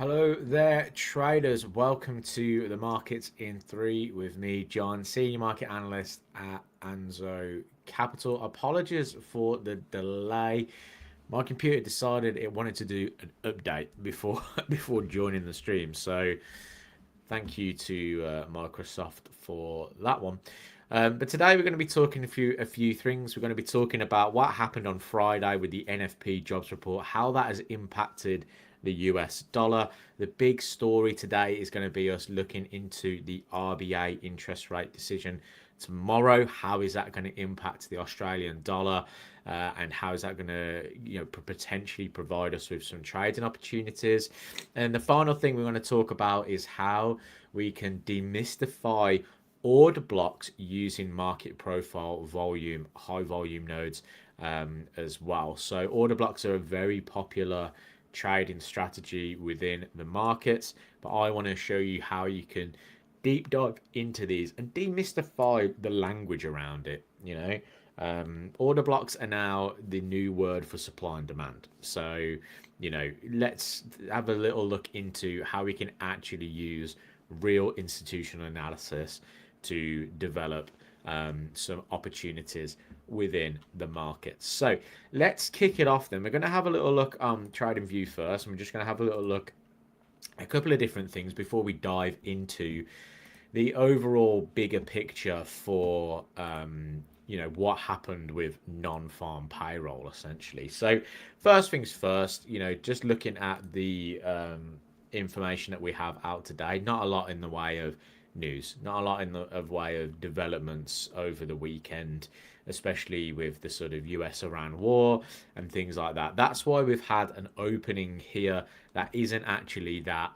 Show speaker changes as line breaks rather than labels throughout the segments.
Hello there, traders. Welcome to the Markets in Three with me, John, Senior Market Analyst at Anzo Capital. Apologies for the delay. My computer decided it wanted to do an update before before joining the stream. So thank you to Microsoft for that one. But today we're going to be talking a few things. We're going to be talking about what happened on Friday with the NFP jobs report, how that has impacted the US dollar. The big story today is going to be us looking into the RBA interest rate decision tomorrow. How is that going to impact the Australian dollar? And how is that going to, potentially provide us with some trading opportunities? And the final thing we're going to talk about is how we can demystify order blocks using market profile volume, high volume nodes as well. So order blocks are a very popular trading strategy within the markets, but I want to show you how you can deep dive into these and demystify the language around it. Order blocks are now the new word for supply and demand. So, let's have a little look into how we can actually use real institutional analysis to develop some opportunities within the markets. So let's kick it off then. We're going to have a little look on Trading View first. And we're just going to have a little look at a couple of different things before we dive into the overall bigger picture for what happened with non-farm payroll essentially. So first things first, just looking at the information that we have out today, not a lot in the way of news, not a lot in the of way of developments over the weekend, especially with the sort of US-Iran war and things like that. That's why we've had an opening here that isn't actually that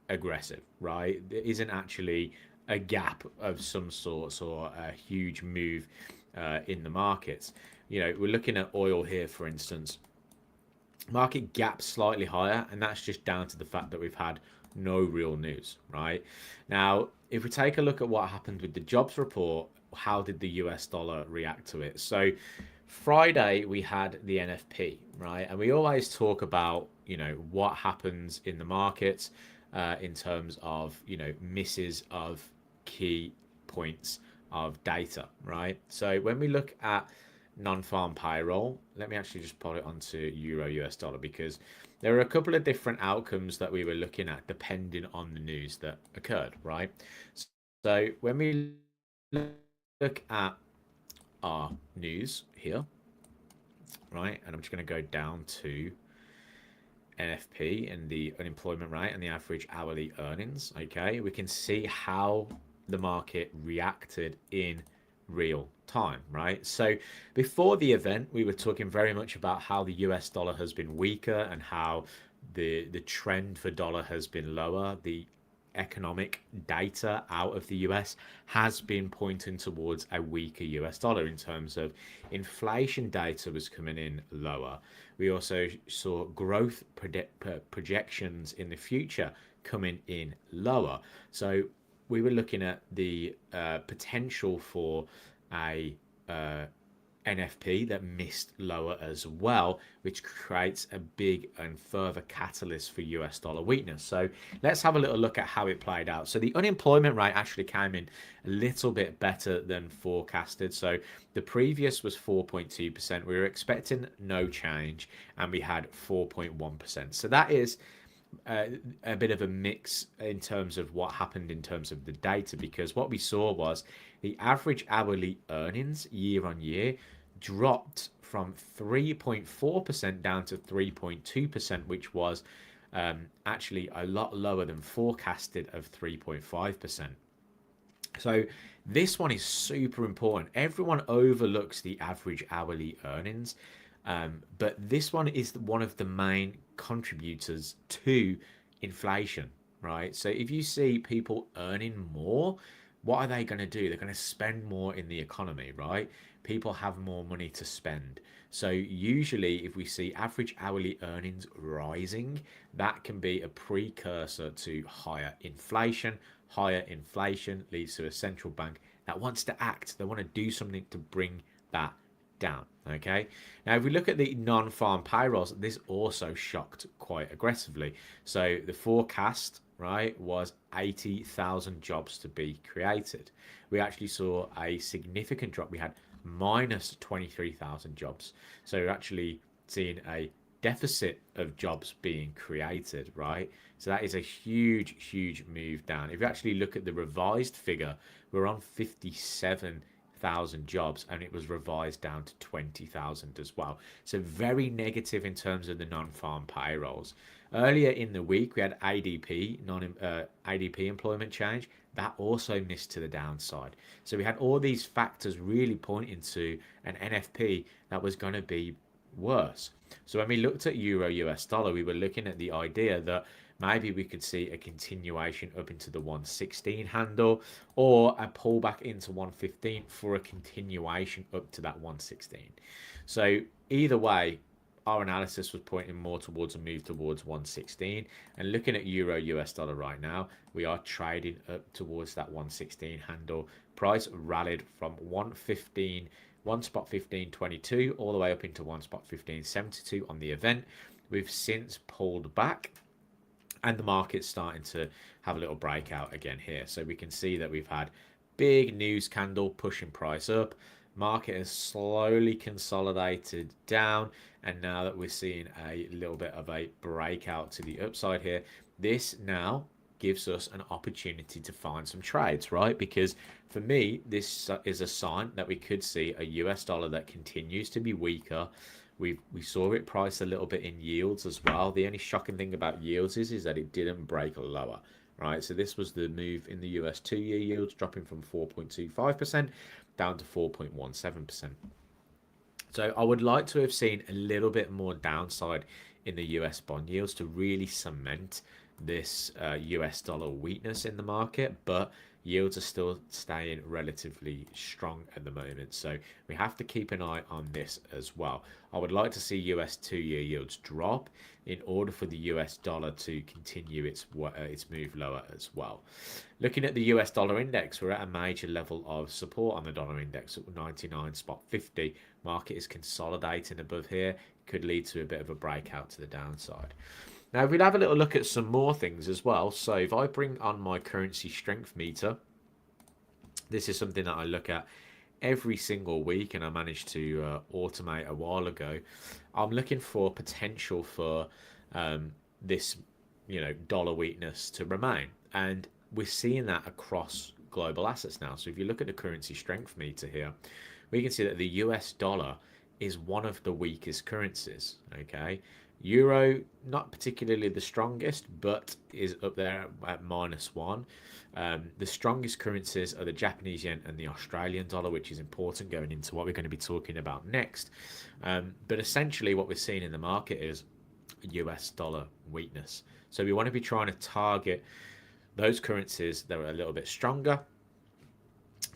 aggressive, right? There isn't actually a gap of some sorts or a huge move in the markets. We're looking at oil here, for instance. Market gap slightly higher, and that's just down to the fact that we've had no real news, right? Now, if we take a look at what happened with the jobs report, how did the US dollar react to it? So Friday we had the NFP, right? And we always talk about, what happens in the markets in terms of, misses of key points of data, right? So when we look at non-farm payroll, let me actually just put it onto Euro US dollar, because there are a couple of different outcomes that we were looking at depending on the news that occurred, right? So when we look at our news here, right, and I'm just going to go down to NFP and the unemployment rate and the average hourly earnings, okay, we can see how the market reacted in real time, right? So before the event, we were talking very much about how the US dollar has been weaker and how the trend for dollar has been lower. The economic data out of the US has been pointing towards a weaker US dollar in terms of inflation data was coming in lower. We also saw growth projections in the future coming in lower. So we were looking at the potential for a NFP that missed lower as well, which creates a big and further catalyst for US dollar weakness. So let's have a little look at how it played out. So the unemployment rate actually came in a little bit better than forecasted. So the previous was 4.2%. We were expecting no change, and we had 4.1%. So that is a bit of a mix in terms of what happened in terms of the data, because what we saw was the average hourly earnings year on year dropped from 3.4% down to 3.2%, which was actually a lot lower than forecasted of 3.5%. So this one is super important. Everyone overlooks the average hourly earnings, but this one is one of the main contributors to inflation, right? So if you see people earning more, what are they going to do? They're going to spend more in the economy, right? People have more money to spend. So usually if we see average hourly earnings rising, that can be a precursor to higher inflation. Higher inflation leads to a central bank that wants to act. They want to do something to bring that down. Okay, now if we look at the non-farm payrolls, this also shocked quite aggressively. So the forecast, right, was 80,000 jobs to be created. We actually saw a significant drop. We had minus 23,000 jobs. So we're actually seeing a deficit of jobs being created, right? So that is a huge, huge move down. If you actually look at the revised figure, we're on 57,000 jobs, and it was revised down to 20,000 as well. So very negative in terms of the non-farm payrolls. Earlier in the week, we had ADP employment change. That also missed to the downside. So we had all these factors really pointing to an NFP that was going to be worse. So when we looked at Euro US dollar, we were looking at the idea that maybe we could see a continuation up into the 116 handle, or a pullback into 115 for a continuation up to that 116. So either way, our analysis was pointing more towards a move towards 116. And looking at Euro US dollar right now, we are trading up towards that 116 handle. Price rallied from 115, one spot 15.22 all the way up into one spot 15.72 on the event. We've since pulled back, and the market's starting to have a little breakout again here. So we can see that we've had big news candle pushing price up. Market has slowly consolidated down, and now that we're seeing a little bit of a breakout to the upside here, this now gives us an opportunity to find some trades, right? Because for me, this is a sign that we could see a US dollar that continues to be weaker. We saw it price a little bit in yields as well. The only shocking thing about yields is that it didn't break lower, right? So this was the move in the US 2-year yields, dropping from 4.25% down to 4.17%. So I would like to have seen a little bit more downside in the US bond yields to really cement this US dollar weakness in the market, but yields are still staying relatively strong at the moment. So we have to keep an eye on this as well. I would like to see US 2-year yields drop in order for the US dollar to continue its move lower as well. Looking at the US dollar index, we're at a major level of support on the dollar index at 99.50. Market is consolidating above here. Could lead to a bit of a breakout to the downside. Now, we'll have a little look at some more things as well. So if I bring on my currency strength meter, this is something that I look at every single week, and I managed to automate a while ago. I'm looking for potential for this, dollar weakness to remain, and we're seeing that across global assets now. So if you look at the currency strength meter here, we can see that the US dollar is one of the weakest currencies. Okay. Euro, not particularly the strongest, but is up there at -1. The strongest currencies are the Japanese yen and the Australian dollar, which is important going into what we're going to be talking about next. But essentially what we're seeing in the market is US dollar weakness. So we want to be trying to target those currencies that are a little bit stronger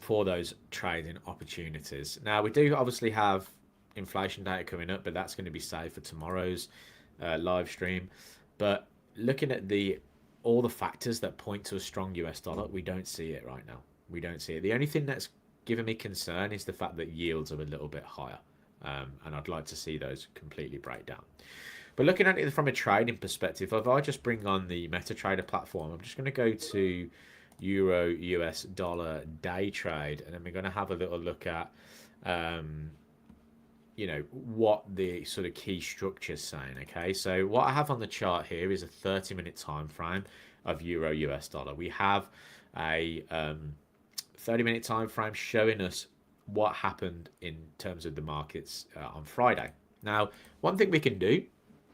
for those trading opportunities. Now, we do obviously have inflation data coming up, but that's going to be saved for tomorrow's live stream. But looking at all the factors that point to a strong US dollar, we don't see it right now. We don't see it. The only thing that's given me concern is the fact that yields are a little bit higher, and I'd like to see those completely break down. But looking at it from a trading perspective, if I just bring on the MetaTrader platform, I'm just going to go to Euro US dollar day trade, and then we're going to have a little look at what the sort of key structure's saying. Okay, so what I have on the chart here is a 30-minute time frame of Euro US dollar. We have a 30-minute time frame showing us what happened in terms of the markets on Friday. Now, one thing we can do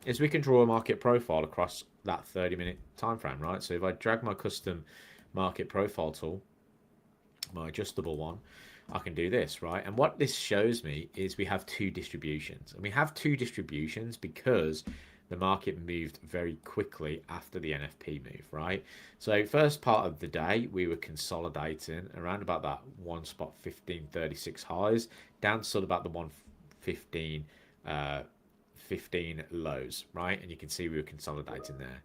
is we can draw a market profile across that 30-minute time frame, right? So if I drag my custom market profile tool, my adjustable one, I can do this, right? And what this shows me is we have two distributions. And we have two distributions because the market moved very quickly after the NFP move, right? So first part of the day, we were consolidating around about that one spot 15.36 highs down to sort of about the 115 15 lows, right? And you can see we were consolidating there.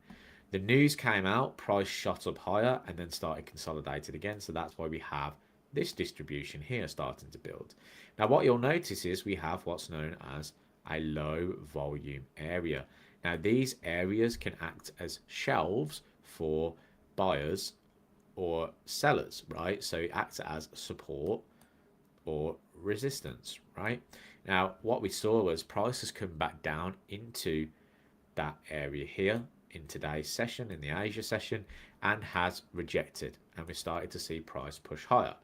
The news came out, price shot up higher and then started consolidated again. So that's why we have this distribution here starting to build. Now, what you'll notice is we have what's known as a low volume area. Now, these areas can act as shelves for buyers or sellers, right? So it acts as support or resistance, right? Now, what we saw was prices come back down into that area here in today's session, in the Asia session, and has rejected. And we started to see price push higher.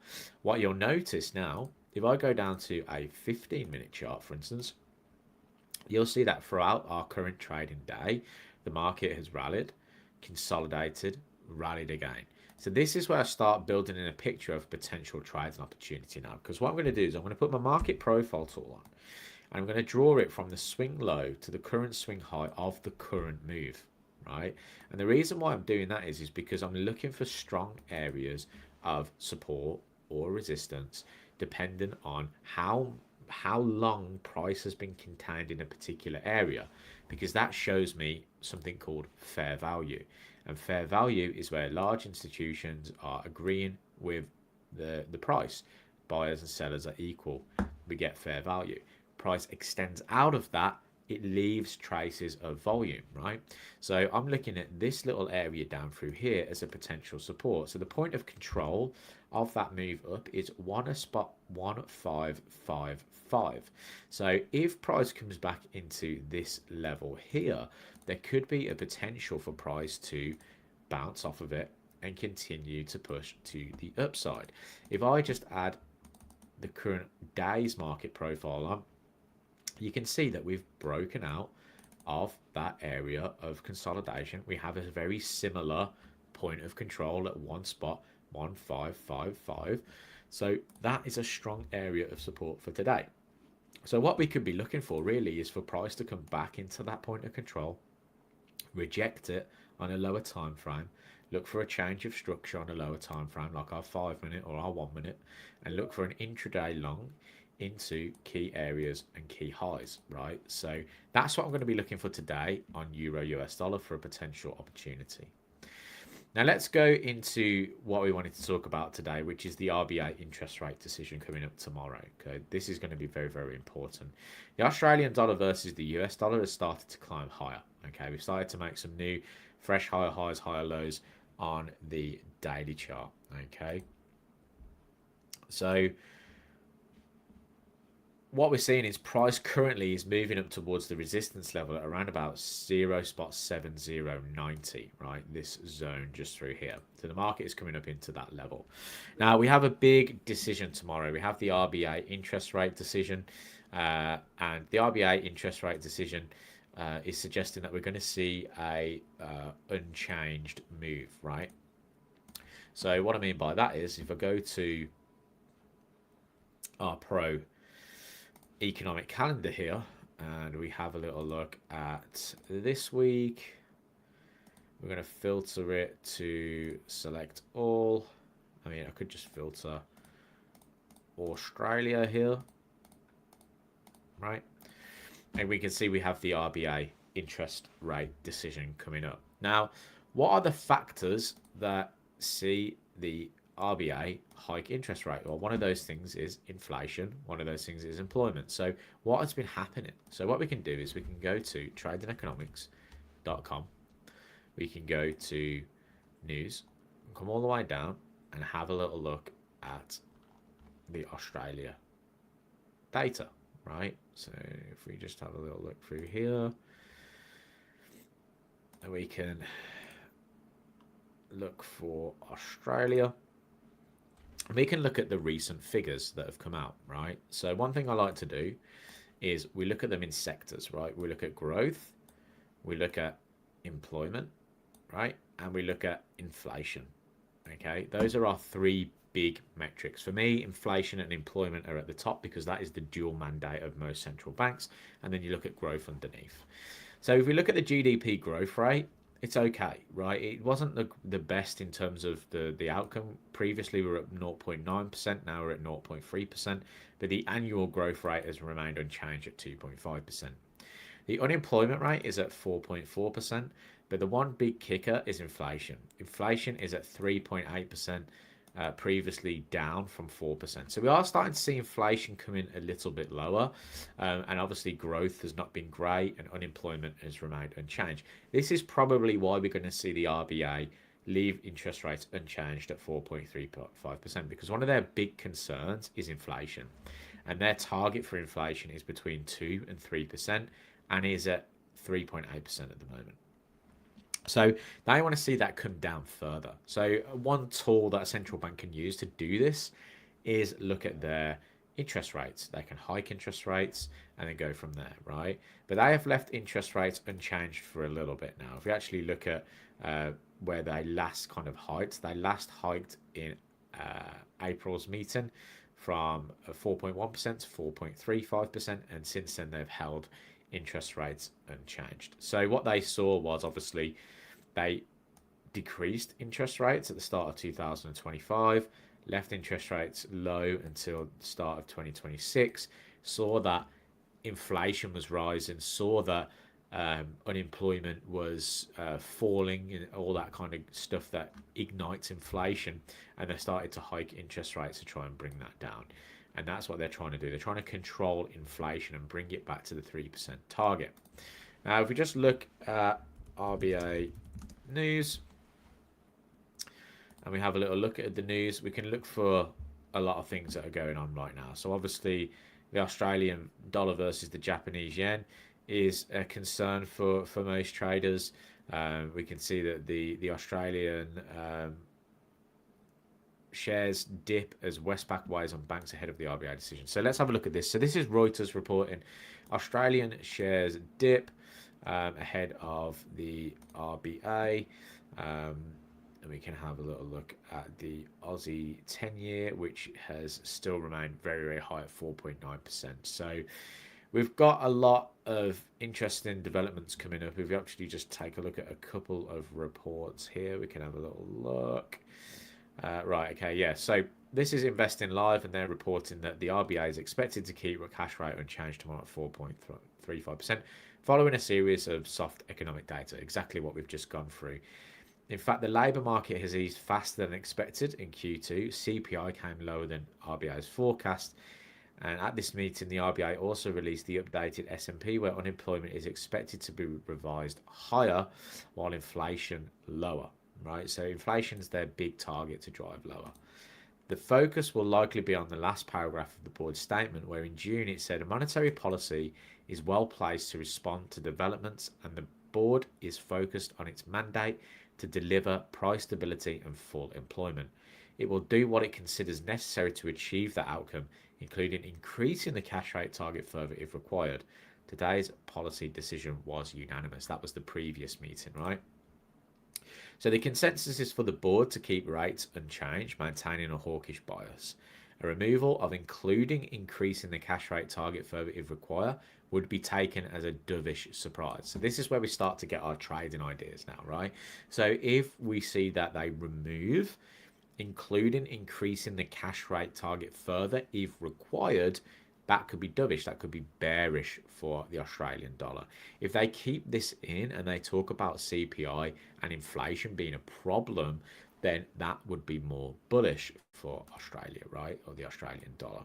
What you'll notice now, if I go down to a 15-minute chart, for instance, you'll see that throughout our current trading day, the market has rallied, consolidated, rallied again. So this is where I start building in a picture of potential trades and opportunity now. Because what I'm going to do is I'm going to put my market profile tool on. And I'm going to draw it from the swing low to the current swing high of the current move, right? And the reason why I'm doing that is because I'm looking for strong areas of support or resistance depending on how long price has been contained in a particular area, because that shows me something called fair value. And fair value is where large institutions are agreeing with the price. Buyers and sellers are equal. We get fair value. Price extends out of that, it leaves traces of volume, right? So I'm looking at this little area down through here as a potential support. So the point of control of that move up is spot 1555. So if price comes back into this level here, there could be a potential for price to bounce off of it and continue to push to the upside. If I just add the current day's market profile on, you can see that we've broken out of that area of consolidation. We have a very similar point of control at one spot, 1555. So that is a strong area of support for today. So what we could be looking for really is for price to come back into that point of control, reject it on a lower time frame, look for a change of structure on a lower time frame like our 5-minute or our 1-minute, and look for an intraday long into key areas and key highs, right? So that's what I'm going to be looking for today on Euro US dollar for a potential opportunity. Now let's go into what we wanted to talk about today, which is the RBA interest rate decision coming up tomorrow. Okay, this is going to be very, very important. The Australian dollar versus the US dollar has started to climb higher. Okay, we've started to make some new fresh higher highs, higher lows on the daily chart. Okay, so what we're seeing is price currently is moving up towards the resistance level at around about 0.7090, right? This zone just through here. So the market is coming up into that level. Now we have a big decision tomorrow. We have the RBA interest rate decision, and the RBA interest rate decision is suggesting that we're going to see a unchanged move, right? So what I mean by that is if I go to our pro economic calendar here and we have a little look at this week, we're going to filter it to select all. I mean, I could just filter Australia here, right? And we can see we have the RBA interest rate decision coming up. Now, what are the factors that see the RBA hike interest rate? Well, one of those things is inflation. One of those things is employment. So what has been happening? So what we can do is we can go to tradingeconomics.com. We can go to news, come all the way down and have a little look at the Australia data, right? So if we just have a little look through here, we can look for Australia. We can look at the recent figures that have come out, right? So one thing I like to do is we look at them in sectors, right? We look at growth, we look at employment, right? And we look at inflation, okay? Those are our three big metrics. For me, inflation and employment are at the top because that is the dual mandate of most central banks. And then you look at growth underneath. So if we look at the GDP growth rate, it's okay, right? It wasn't the best in terms of the outcome. Previously, we were at 0.9%. Now we're at 0.3%. But the annual growth rate has remained unchanged at 2.5%. The unemployment rate is at 4.4%. But the one big kicker is inflation. Inflation is at 3.8%. previously down from 4%. So we are starting to see inflation come in a little bit lower. And obviously, growth has not been great and unemployment has remained unchanged. This is probably why we're going to see the RBA leave interest rates unchanged at 4.35%, because one of their big concerns is inflation. And their target for inflation is between 2 and 3% and is at 3.8% at the moment. So they want to see that come down further. So one tool that a central bank can use to do this is look at their interest rates. They can hike interest rates and then go from there, right? But they have left interest rates unchanged for a little bit now. If we actually look at where they last kind of hiked, they last hiked in April's meeting from 4.1% to 4.35%, and since then they've held interest rates unchanged. So what they saw was obviously they decreased interest rates at the start of 2025, left interest rates low until the start of 2026, saw that inflation was rising, saw that unemployment was falling, and all that kind of stuff that ignites inflation, and they started to hike interest rates to try and bring that down. And that's what they're trying to do. They're trying to control inflation and bring it back to the 3% target. Now, if we just look at RBA news and we have a little look at the news, we can look for a lot of things that are going on right now. So obviously the Australian dollar versus the Japanese yen is a concern for most traders. We can see that the Australian shares dip as Westpac weighs on banks ahead of the RBA decision. So let's have a look at this. So this is Reuters reporting Australian shares dip ahead of the RBA. And we can have a little look at the Aussie 10-year, which has still remained very, very high at 4.9%. So we've got a lot of interesting developments coming up. If we actually just take a look at a couple of reports here, we can have a little look. Right, okay, yeah. So this is Investing Live, and they're reporting that the RBA is expected to keep a cash rate unchanged tomorrow at 4.35%, following a series of soft economic data, exactly what we've just gone through. In fact, the labour market has eased faster than expected in Q2. CPI came lower than RBA's forecast. And at this meeting, the RBA also released the updated S&P, where unemployment is expected to be revised higher while inflation lower, right? So inflation is their big target to drive lower. The focus will likely be on the last paragraph of the board's statement, where in June it said a monetary policy is well placed to respond to developments, and the board is focused on its mandate to deliver price stability and full employment. It will do what it considers necessary to achieve that outcome, including increasing the cash rate target further if required. Today's policy decision was unanimous. That was the previous meeting, right? So the consensus is for the board to keep rates unchanged, maintaining a hawkish bias. A removal of including increasing the cash rate target further if required would be taken as a dovish surprise. So this is where we start to get our trading ideas now, right? So if we see that they remove including increasing the cash rate target further if required, that could be dovish, that could be bearish for the Australian dollar. If they keep this in and they talk about CPI and inflation being a problem, then that would be more bullish for Australia, right? Or the Australian dollar.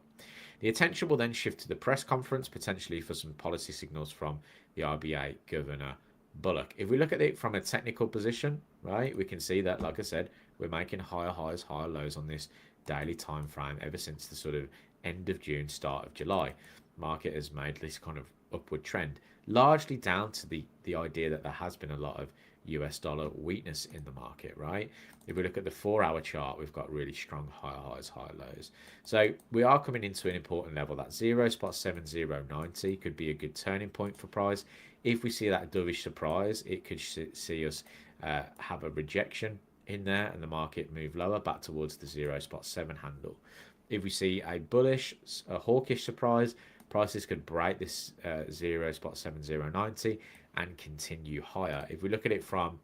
The attention will then shift to the press conference, potentially for some policy signals from the RBA Governor Bullock. If we look at it from a technical position, right, we can see that, like I said, we're making higher highs, higher lows on this daily time frame ever since the sort of end of June, start of July. Market has made this kind of upward trend, largely down to the idea that there has been a lot of US dollar weakness in the market, right? If we look at the 4-hour chart, we've got really strong higher highs, higher lows. So we are coming into an important level. That 0.7090 could be a good turning point for price. If we see that dovish surprise, it could see us have a rejection in there and the market move lower back towards the 0.7 handle. If we see a hawkish surprise, prices could break this 0.7090 and continue higher. If we look at it from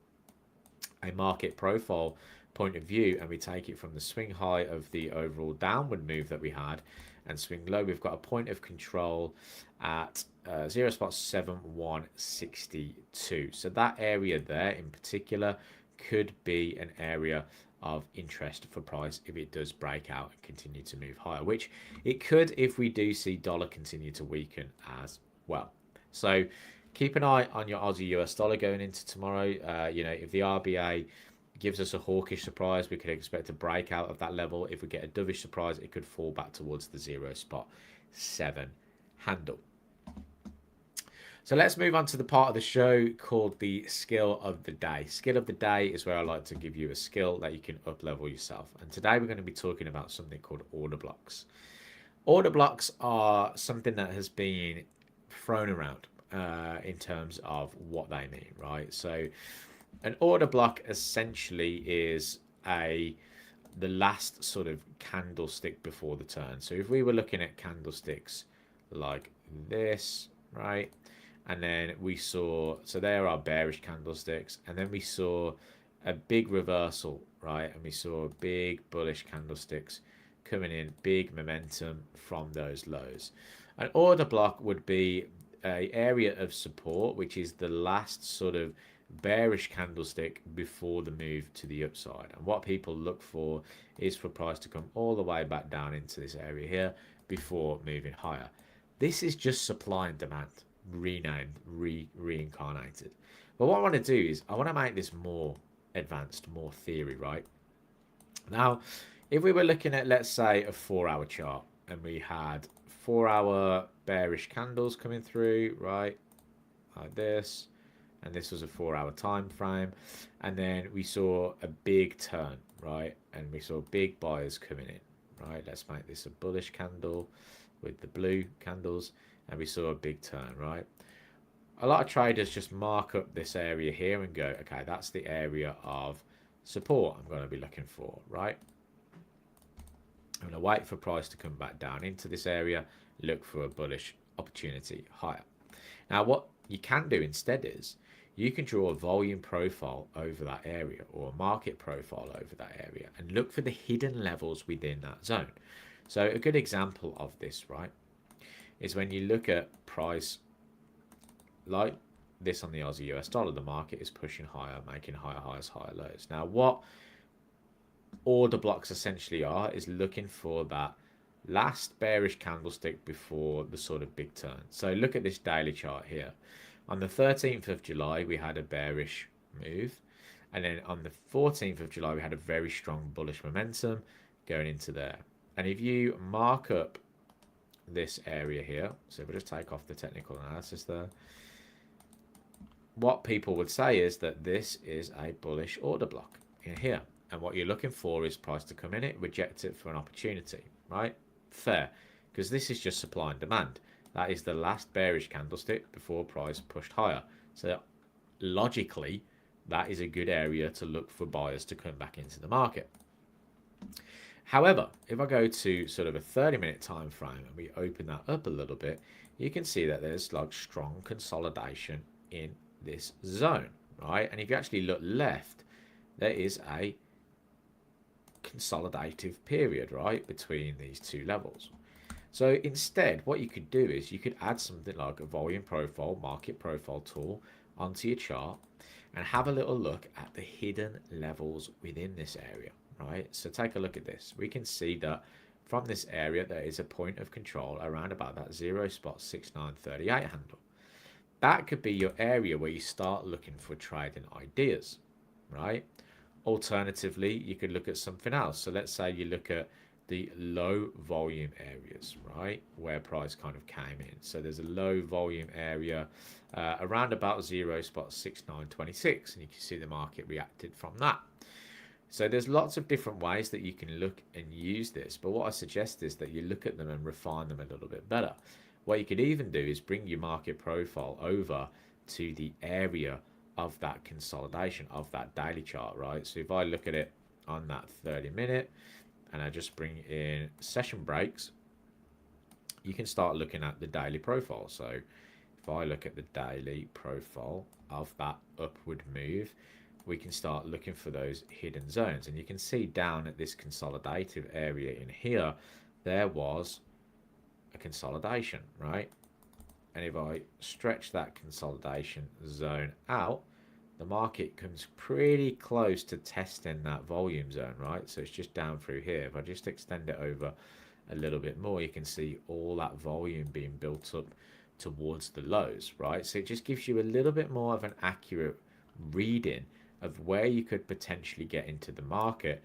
a market profile point of view and we take it from the swing high of the overall downward move that we had and swing low, we've got a point of control at 0.7162. So that area there in particular could be an area of interest for price if it does break out and continue to move higher, which it could if we do see dollar continue to weaken as well. So keep an eye on your Aussie US dollar going into tomorrow. If the RBA gives us a hawkish surprise, we could expect a breakout of that level. If we get a dovish surprise, it could fall back towards the 0.7 handle. So let's move on to the part of the show called the skill of the day. Skill of the day is where I like to give you a skill that you can up level yourself. And today we're going to be talking about something called order blocks. Order blocks are something that has been thrown around in terms of what they mean, right? So an order block essentially is the last sort of candlestick before the turn. So if we were looking at candlesticks like this, right? And then we saw, so there are bearish candlesticks, and then we saw a big reversal, right? And we saw big bullish candlesticks coming in, big momentum from those lows. An order block would be an area of support, which is the last sort of bearish candlestick before the move to the upside. And what people look for is for price to come all the way back down into this area here before moving higher. This is just supply and demand renamed, reincarnated. But what I want to do is I want to make this more advanced, more theory, right? Now, if we were looking at, let's say, a 4-hour chart and we had 4-hour bearish candles coming through, right, like this, and this was a 4-hour time frame, and then we saw a big turn, right, and we saw big buyers coming in, right? Let's make this a bullish candle with the blue candles, and we saw a big turn, right? A lot of traders just mark up this area here and go, okay, that's the area of support I'm going to be looking for, right? I'm going to wait for price to come back down into this area, look for a bullish opportunity higher. Now, what you can do instead is you can draw a volume profile over that area or a market profile over that area and look for the hidden levels within that zone. So a good example of this, right, is when you look at price like this on the Aussie US dollar, the market is pushing higher, making higher highs, higher lows. Now, what order blocks essentially are is looking for that last bearish candlestick before the sort of big turn. So look at this daily chart here. On the 13th of July, we had a bearish move. And then on the 14th of July, we had a very strong bullish momentum going into there. And if you mark up this area here, so we'll just take off the technical analysis there, what people would say is that this is a bullish order block in here. And what you're looking for is price to come in it, reject it for an opportunity, right? Fair, because this is just supply and demand. That is the last bearish candlestick before price pushed higher. So logically, that is a good area to look for buyers to come back into the market. However, if I go to sort of a 30-minute time frame and we open that up a little bit, you can see that there's like strong consolidation in this zone, right? And if you actually look left, there is a consolidative period, right, between these two levels. So instead, what you could do is you could add something like a volume profile, market profile tool onto your chart and have a little look at the hidden levels within this area, right? So take a look at this. We can see that from this area, there is a point of control around about that 0.6938 handle. That could be your area where you start looking for trading ideas, right? Alternatively, you could look at something else. So let's say you look at the low volume areas, right, where price kind of came in. So there's a low volume area around about 0.6926, and you can see the market reacted from that. So there's lots of different ways that you can look and use this, but what I suggest is that you look at them and refine them a little bit better. What you could even do is bring your market profile over to the area of that consolidation of that daily chart, right? So if I look at it on that 30-minute and I just bring in session breaks, you can start looking at the daily profile. So if I look at the daily profile of that upward move, we can start looking for those hidden zones. And you can see down at this consolidative area in here, there was a consolidation, right? And if I stretch that consolidation zone out, the market comes pretty close to testing that volume zone, right? So it's just down through here. If I just extend it over a little bit more, you can see all that volume being built up towards the lows, right? So it just gives you a little bit more of an accurate reading of where you could potentially get into the market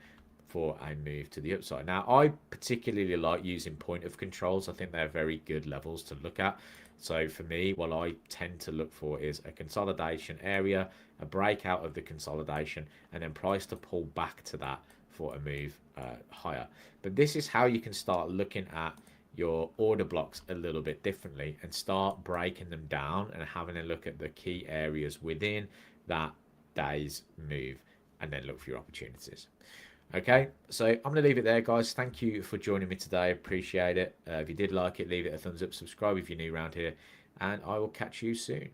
for a move to the upside. Now, I particularly like using point of controls. I think they're very good levels to look at. So for me, what I tend to look for is a consolidation area, a breakout of the consolidation, and then price to pull back to that for a move higher. But this is how you can start looking at your order blocks a little bit differently and start breaking them down and having a look at the key areas within that day's move and then look for your opportunities. Okay, so I'm going to leave it there, guys. Thank you for joining me today. Appreciate it. If you did like it, leave it a thumbs up. Subscribe if you're new around here, and I will catch you soon.